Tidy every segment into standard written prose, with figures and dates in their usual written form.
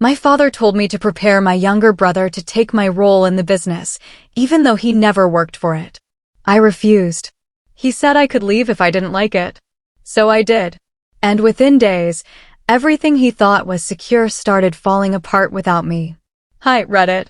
My father told me to prepare my younger brother to take my role in the business, even though he never worked for it. I refused. He said I could leave if I didn't like it. So I did. And within days, everything he thought was secure started falling apart without me. Hi, Reddit.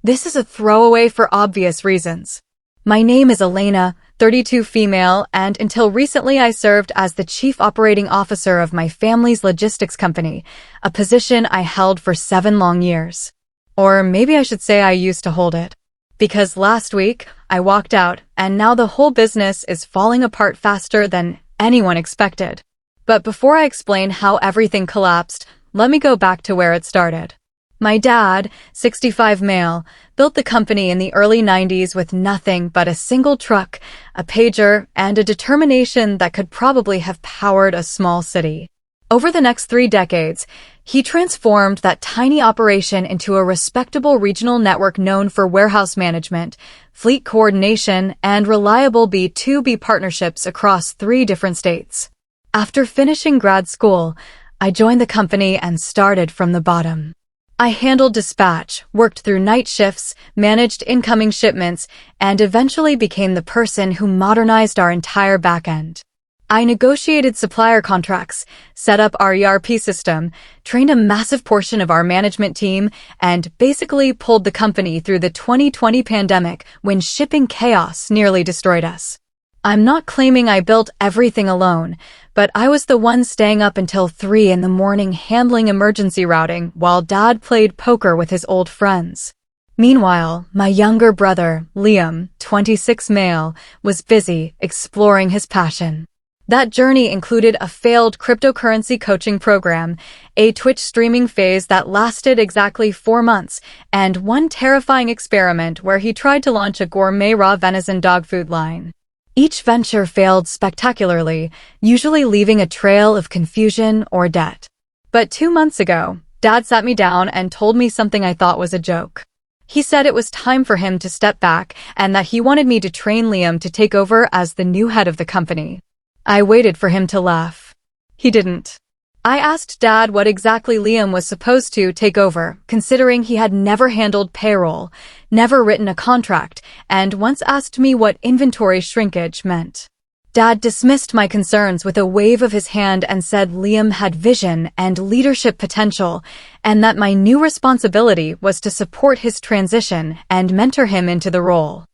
This is a throwaway for obvious reasons. My name is Elena, 32 female, and until recently I served as the chief operating officer of my family's logistics company, a position I held for 7 long years. Or maybe I should say I used to hold it. Because last week, I walked out, and now the whole business is falling apart faster than anyone expected. But before I explain how everything collapsed, let me go back to where it started. My dad, 65 male, built the company in the early 90s with nothing but a single truck, a pager, and a determination that could probably have powered a small city. Over the next 3 decades, he transformed that tiny operation into a respectable regional network known for warehouse management, fleet coordination, and reliable B2B partnerships across 3 different states. After finishing grad school, I joined the company and started from the bottom. I handled dispatch, worked through night shifts, managed incoming shipments, and eventually became the person who modernized our entire backend. I negotiated supplier contracts, set up our ERP system, trained a massive portion of our management team, and basically pulled the company through the 2020 pandemic when shipping chaos nearly destroyed us. I'm not claiming I built everything alone, but I was the one staying up until 3 in the morning handling emergency routing while Dad played poker with his old friends. Meanwhile, my younger brother, Liam, 26 male, was busy exploring his passion. That journey included a failed cryptocurrency coaching program, a Twitch streaming phase that lasted exactly 4 months, and one terrifying experiment where he tried to launch a gourmet raw venison dog food line. Each venture failed spectacularly, usually leaving a trail of confusion or debt. But 2 months ago, Dad sat me down and told me something I thought was a joke. He said it was time for him to step back and that he wanted me to train Liam to take over as the new head of the company. I waited for him to laugh. He didn't. I asked Dad what exactly Liam was supposed to take over, considering he had never handled payroll, never written a contract, and once asked me what inventory shrinkage meant. Dad dismissed my concerns with a wave of his hand and said Liam had vision and leadership potential, and that my new responsibility was to support his transition and mentor him into the role.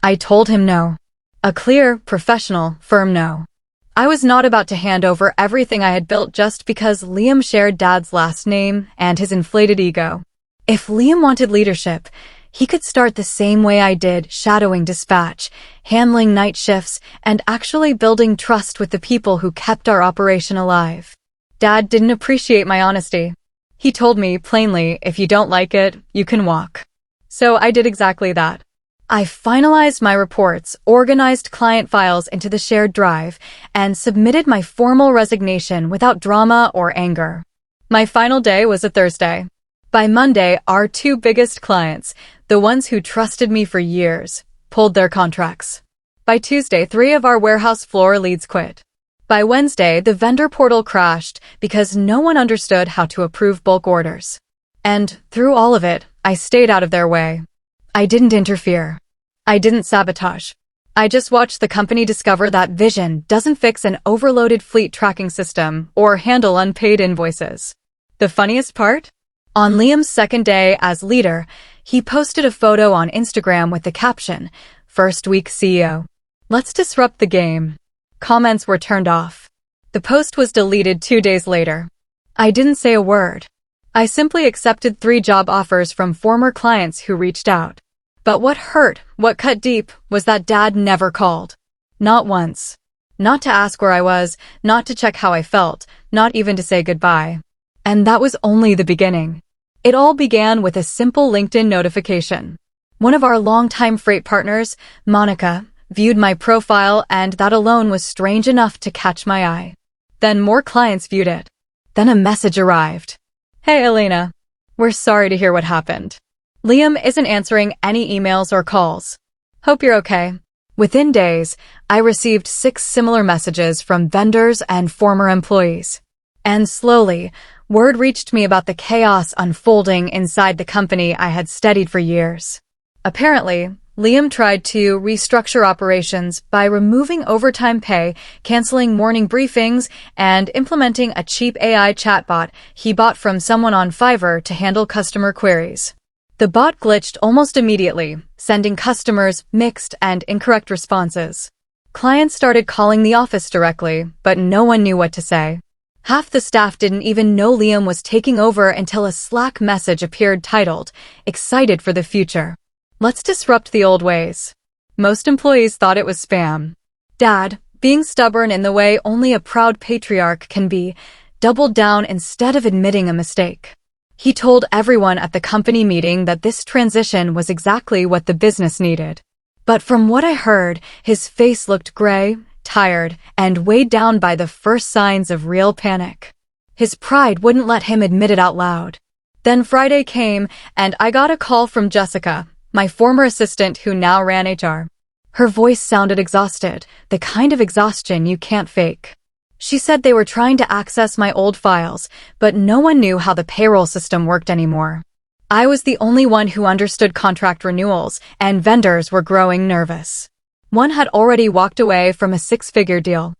I told him no. A clear, professional, firm no. I was not about to hand over everything I had built just because Liam shared Dad's last name and his inflated ego. If Liam wanted leadership, he could start the same way I did, shadowing dispatch, handling night shifts, and actually building trust with the people who kept our operation alive. Dad didn't appreciate my honesty. He told me plainly, if you don't like it, you can walk. So I did exactly that. I finalized my reports, organized client files into the shared drive, and submitted my formal resignation without drama or anger. My final day was a Thursday. By Monday, our 2 biggest clients, the ones who trusted me for years, pulled their contracts. By Tuesday, 3 of our warehouse floor leads quit. By Wednesday, the vendor portal crashed because no one understood how to approve bulk orders. And through all of it, I stayed out of their way. I didn't interfere. I didn't sabotage. I just watched the company discover that vision doesn't fix an overloaded fleet tracking system or handle unpaid invoices. The funniest part? On Liam's second day as leader, he posted a photo on Instagram with the caption, "First week CEO. Let's disrupt the game." Comments were turned off. The post was deleted 2 days later. I didn't say a word. I simply accepted 3 job offers from former clients who reached out. But what hurt, what cut deep, was that Dad never called. Not once. Not to ask where I was, not to check how I felt, not even to say goodbye. And that was only the beginning. It all began with a simple LinkedIn notification. One of our longtime freight partners, Monica, viewed my profile, and that alone was strange enough to catch my eye. Then more clients viewed it. Then a message arrived. "Hey, Elena. We're sorry to hear what happened. Liam isn't answering any emails or calls. Hope you're okay." Within days, I received 6 similar messages from vendors and former employees. And slowly, Word reached me about the chaos unfolding inside the company I had studied for years. Apparently, Liam tried to restructure operations by removing overtime pay, canceling morning briefings, and implementing a cheap AI chatbot he bought from someone on Fiverr to handle customer queries. The bot glitched almost immediately, sending customers mixed and incorrect responses. Clients started calling the office directly, but no one knew what to say. Half the staff didn't even know Liam was taking over until a Slack message appeared titled, "Excited for the future. Let's disrupt the old ways." Most employees thought it was spam. Dad, being stubborn in the way only a proud patriarch can be, doubled down instead of admitting a mistake. He told everyone at the company meeting that this transition was exactly what the business needed. But from what I heard, his face looked gray, tired, and weighed down by the first signs of real panic. His pride wouldn't let him admit it out loud. Then Friday came, and I got a call from Jessica, my former assistant who now ran HR. Her voice sounded exhausted, the kind of exhaustion you can't fake. She said they were trying to access my old files, but no one knew how the payroll system worked anymore. I was the only one who understood contract renewals, and vendors were growing nervous. One had already walked away from a six-figure deal.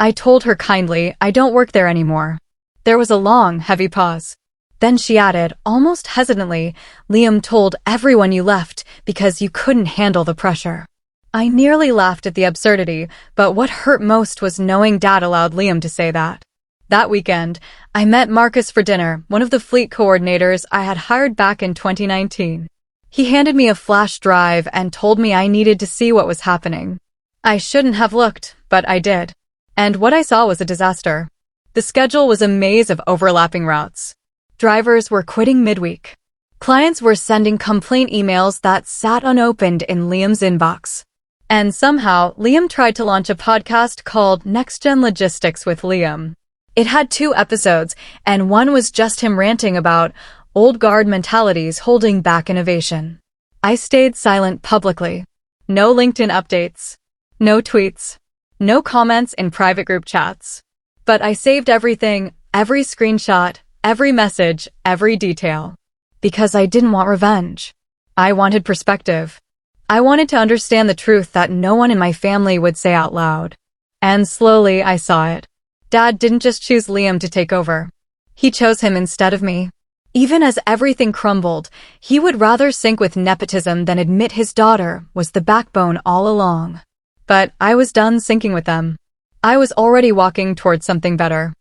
I told her kindly, I don't work there anymore. There was a long, heavy pause. Then she added, almost hesitantly, Liam told everyone you left because you couldn't handle the pressure. I nearly laughed at the absurdity, but what hurt most was knowing Dad allowed Liam to say that. That weekend, I met Marcus for dinner, one of the fleet coordinators I had hired back in 2019. He handed me a flash drive and told me I needed to see what was happening. I shouldn't have looked, but I did. And what I saw was a disaster. The schedule was a maze of overlapping routes. Drivers were quitting midweek. Clients were sending complaint emails that sat unopened in Liam's inbox. And somehow, Liam tried to launch a podcast called Next Gen Logistics with Liam. It had 2 episodes, and one was just him ranting about old guard mentalities holding back innovation. I stayed silent publicly. No LinkedIn updates. No tweets. No comments in private group chats. But I saved everything, every screenshot, every message, every detail. Because I didn't want revenge. I wanted perspective. I wanted to understand the truth that no one in my family would say out loud. And slowly I saw it. Dad didn't just choose Liam to take over. He chose him instead of me. Even as everything crumbled, he would rather sink with nepotism than admit his daughter was the backbone all along. But I was done sinking with them. I was already walking towards something better.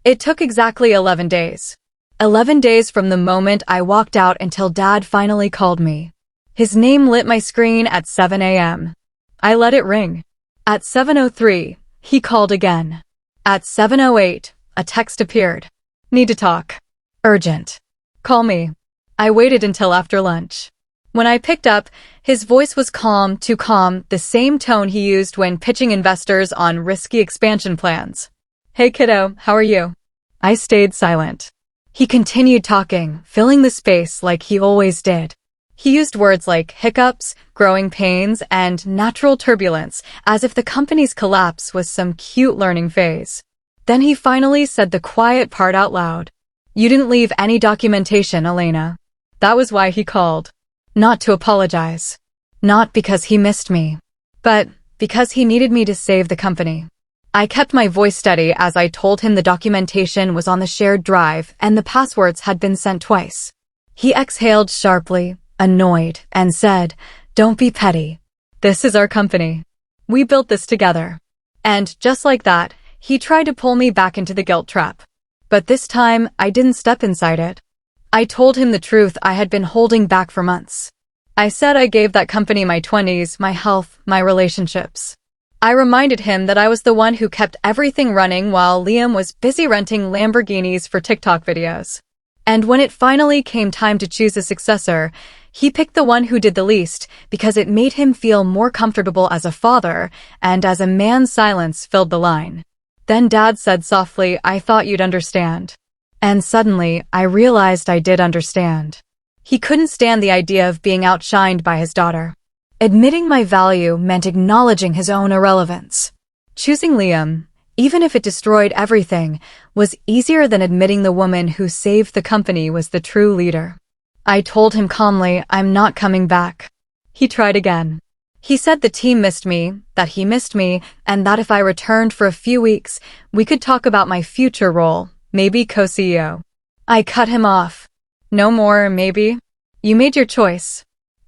It took exactly 11 days. 11 days from the moment I walked out until Dad finally called me. His name lit my screen at 7 a.m. I let it ring. At 7:03, he called again. At 7:08, a text appeared. Need to talk. Urgent. Call me. I waited until after lunch. When I picked up, his voice was calm, too calm, the same tone he used when pitching investors on risky expansion plans. Hey kiddo, how are you? I stayed silent. He continued talking, filling the space like he always did. He used words like hiccups, growing pains, and natural turbulence, as if the company's collapse was some cute learning phase. Then he finally said the quiet part out loud. You didn't leave any documentation, Elena. That was why he called. Not to apologize. Not because he missed me. But because he needed me to save the company. I kept my voice steady as I told him the documentation was on the shared drive and the passwords had been sent twice. He exhaled sharply, annoyed, and said, Don't be petty. This is our company. We built this together. And just like that, he tried to pull me back into the guilt trap. But this time, I didn't step inside it. I told him the truth I had been holding back for months. I said I gave that company my 20s, my health, my relationships. I reminded him that I was the one who kept everything running while Liam was busy renting Lamborghinis for TikTok videos. And when it finally came time to choose a successor, he picked the one who did the least because it made him feel more comfortable as a father, and as a man's silence filled the line. Then Dad said softly, I thought you'd understand. And suddenly, I realized I did understand. He couldn't stand the idea of being outshined by his daughter. Admitting my value meant acknowledging his own irrelevance. Choosing Liam, even if it destroyed everything, was easier than admitting the woman who saved the company was the true leader. I told him calmly, I'm not coming back. He tried again. He said the team missed me, that he missed me, and that if I returned for a few weeks, we could talk about my future role, maybe co-CEO. I cut him off. No more, maybe. You made your choice.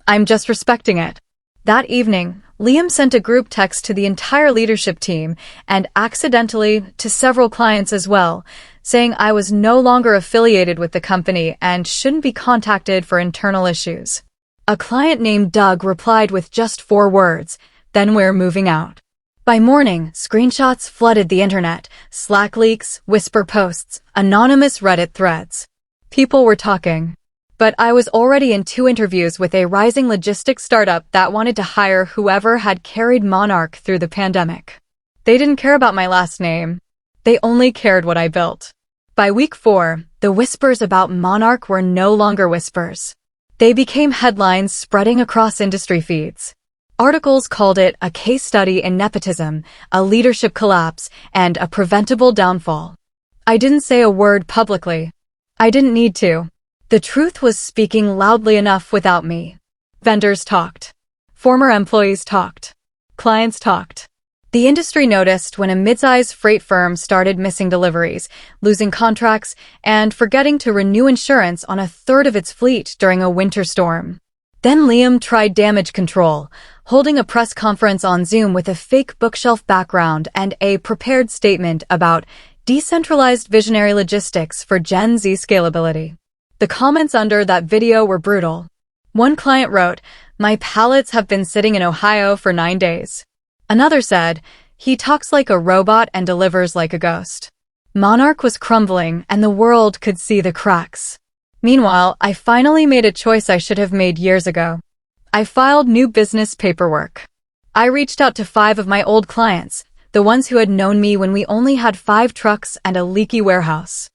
I'm just respecting it. That evening, Liam sent a group text to the entire leadership team and accidentally to several clients as well, saying I was no longer affiliated with the company and shouldn't be contacted for internal issues. A client named Doug replied with just 4 words, then we're moving out. By morning, screenshots flooded the internet, Slack leaks, whisper posts, anonymous Reddit threads. People were talking. But I was already in 2 interviews with a rising logistics startup that wanted to hire whoever had carried Monarch through the pandemic. They didn't care about my last name. They only cared what I built. By week 4, the whispers about Monarch were no longer whispers. They became headlines spreading across industry feeds. Articles called it a case study in nepotism, a leadership collapse, and a preventable downfall. I didn't say a word publicly. I didn't need to. The truth was speaking loudly enough without me. Vendors talked. Former employees talked. Clients talked. The industry noticed when a mid-size freight firm started missing deliveries, losing contracts, and forgetting to renew insurance on a third of its fleet during a winter storm. Then Liam tried damage control, holding a press conference on Zoom with a fake bookshelf background and a prepared statement about decentralized visionary logistics for Gen Z scalability. The comments under that video were brutal. One client wrote, "My pallets have been sitting in Ohio for 9 days." Another said, "He talks like a robot and delivers like a ghost." Monarch was crumbling and the world could see the cracks. Meanwhile, I finally made a choice I should have made years ago. I filed new business paperwork. I reached out to 5 of my old clients, the ones who had known me when we only had 5 trucks and a leaky warehouse.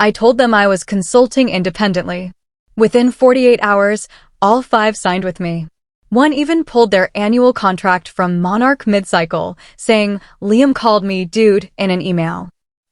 I told them I was consulting independently. Within 48 hours, all 5 signed with me. One even pulled their annual contract from Monarch mid-cycle, saying, "Liam called me, dude," in an email.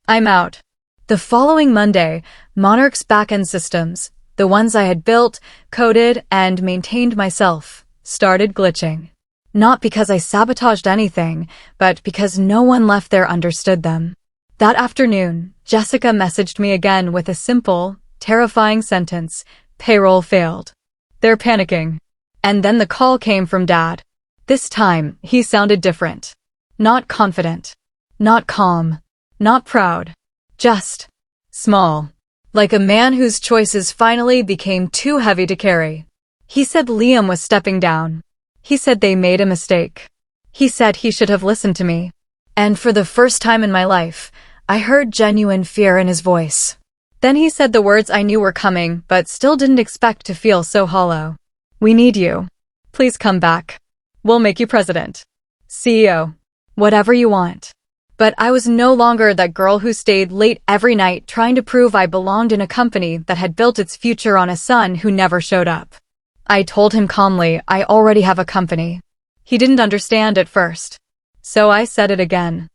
I'm out. The following Monday, Monarch's back-end systems, the ones I had built, coded, and maintained myself, started glitching. Not because I sabotaged anything, but because no one left there understood them. That afternoon, Jessica messaged me again with a simple, terrifying sentence, "Payroll failed." They're panicking. And then the call came from Dad. This time, he sounded different. Not confident. Not calm. Not proud. Just small. Like a man whose choices finally became too heavy to carry. He said Liam was stepping down. He said they made a mistake. He said he should have listened to me. And for the first time in my life, I heard genuine fear in his voice. Then he said the words I knew were coming, but still didn't expect to feel so hollow. "We need you. Please come back. We'll make you president. CEO. Whatever you want." But I was no longer that girl who stayed late every night trying to prove I belonged in a company that had built its future on a son who never showed up. I told him calmly, I already have a company. He didn't understand at first. So I said it again.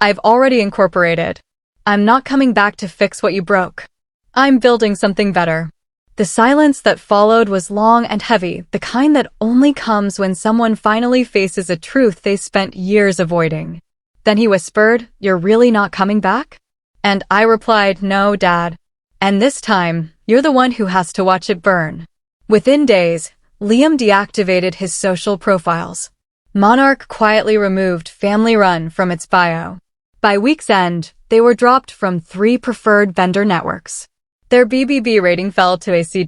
I've already incorporated. I'm not coming back to fix what you broke. I'm building something better. The silence that followed was long and heavy, the kind that only comes when someone finally faces a truth they spent years avoiding. Then he whispered, "You're really not coming back?" And I replied, "No, Dad. And this time, you're the one who has to watch it burn." Within days, Liam deactivated his social profiles. Monarch quietly removed Family Run from its bio. By week's end, they were dropped from 3 preferred vendor networks. Their BBB rating fell to a C-.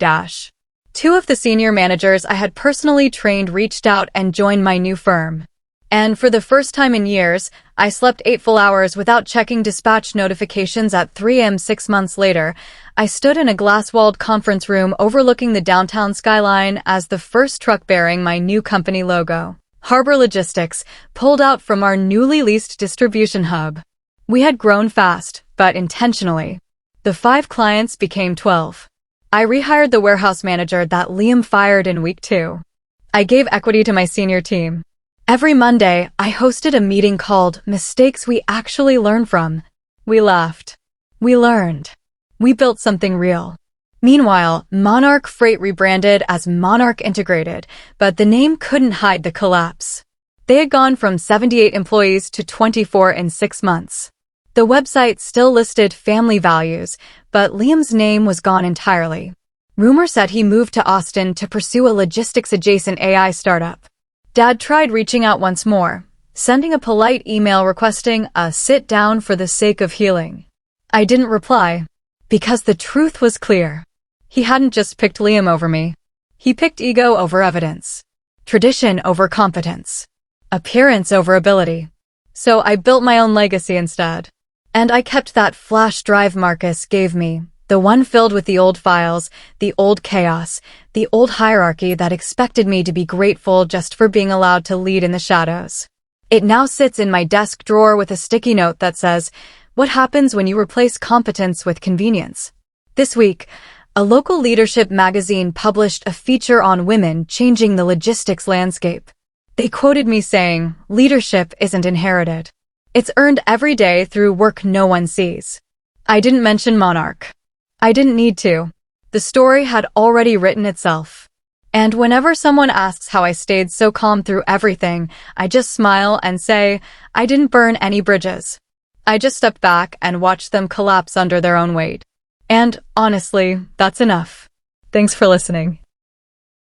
2 of the senior managers I had personally trained reached out and joined my new firm. And for the first time in years, I slept 8 full hours without checking dispatch notifications at 3 a.m. 6 months later. I stood in a glass-walled conference room overlooking the downtown skyline as the first truck bearing my new company logo, Harbor Logistics, pulled out from our newly leased distribution hub. We had grown fast, but intentionally. The 5 clients became 12. I rehired the warehouse manager that Liam fired in week 2. I gave equity to my senior team. Every Monday, I hosted a meeting called Mistakes We Actually Learn From. We laughed. We learned. We built something real. Meanwhile, Monarch Freight rebranded as Monarch Integrated, but the name couldn't hide the collapse. They had gone from 78 employees to 24 in 6 months. The website still listed family values, but Liam's name was gone entirely. Rumor said he moved to Austin to pursue a logistics-adjacent AI startup. Dad tried reaching out once more, sending a polite email requesting a sit-down for the sake of healing. I didn't reply, because the truth was clear. He hadn't just picked Liam over me. He picked ego over evidence, tradition over competence, appearance over ability. So I built my own legacy instead. And I kept that flash drive Marcus gave me, the one filled with the old files, the old chaos, the old hierarchy that expected me to be grateful just for being allowed to lead in the shadows. It now sits in my desk drawer with a sticky note that says, "What happens when you replace competence with convenience?" This week, a local leadership magazine published a feature on women changing the logistics landscape. They quoted me saying, "Leadership isn't inherited. It's earned every day through work no one sees." I didn't mention Monarch. I didn't need to. The story had already written itself. And whenever someone asks how I stayed so calm through everything, I just smile and say, I didn't burn any bridges. I just stepped back and watched them collapse under their own weight. And honestly, that's enough. Thanks for listening.